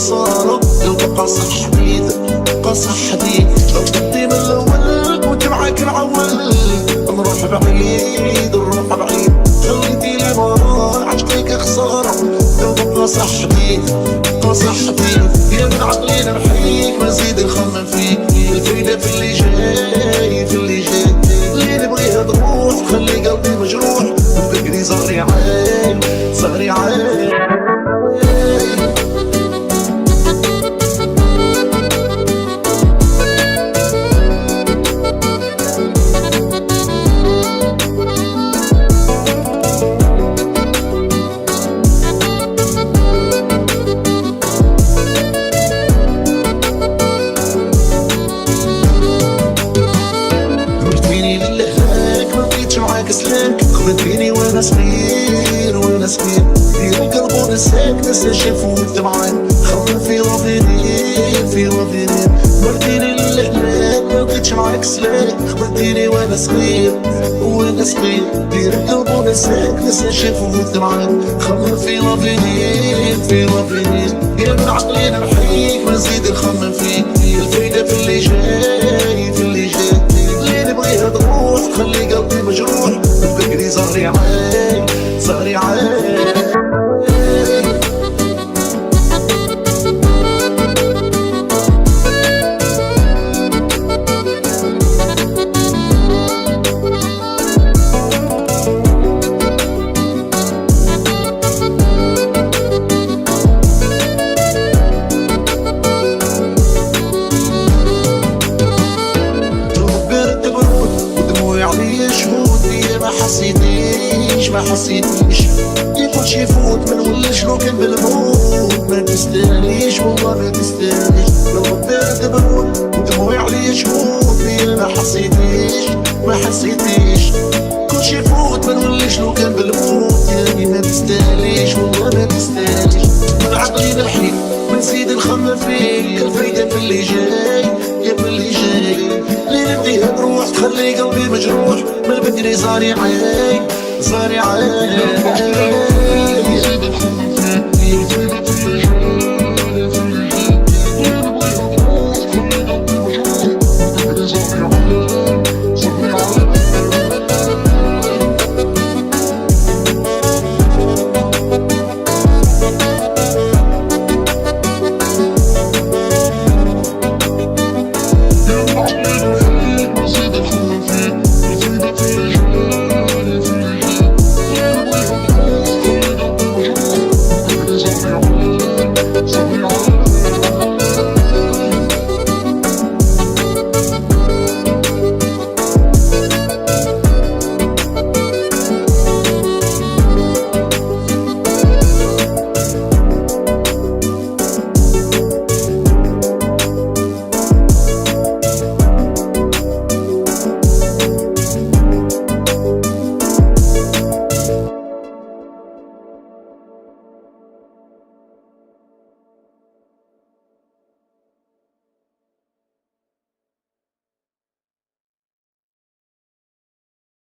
خسارة لو تبقى صح حديد تبقى صح حديد. لو بدي من الأول كنت معاك العول نروح بعيد نروح بعيد. خليتيلي مرار عشقك خسارة لو تبقى صح حديد تبقى صح حديد. يا من عقلي نمحيك ما نزيد نخمم فيك. الفايدة في اللي جاي في اللي جاي. اللي نبغيها تروح خلي قلبي مجروح وفكري صغري عين صغري عين. خذت فيني وانا صغير وانا صغير. دير القلب ونساك نسى شافو والدمعان. خمم في رافيني في رافيني. مرتيني للحلال ما بقيتش معاك سلاك. خذتيني وانا صغير وانا صغير. دير القلب ونساك نسى شافو والدمعان. خمم في رافيني في رافيني. يا من عقلي نمحيك ما نزيد نخمم فيك. الفايدة في اللي جاي في اللي جاي. اللي نبغيها تروح خلي قلبي مجروح وفكري صغري عين صغري عين. ما حسيتيش يفوت يفوت ما نولش لو كان بالموت. ما تستاهليش والله ما تستاهليش. لو بدات بموت ودموعي عليا شهود. ما حسيتيش ما حسيتيش. كلشي يفوت ما نولش لو كان بالموت. يعني ما تستاهليش والله ما تستاهليش. من عقلي نحيد ما نزيد نخمم فيك. الفايدة في اللي جاي يا في اللي جاي. اللي نبغيها نروح تخلي قلبي مجروح من البكري صاري عين صاري عين.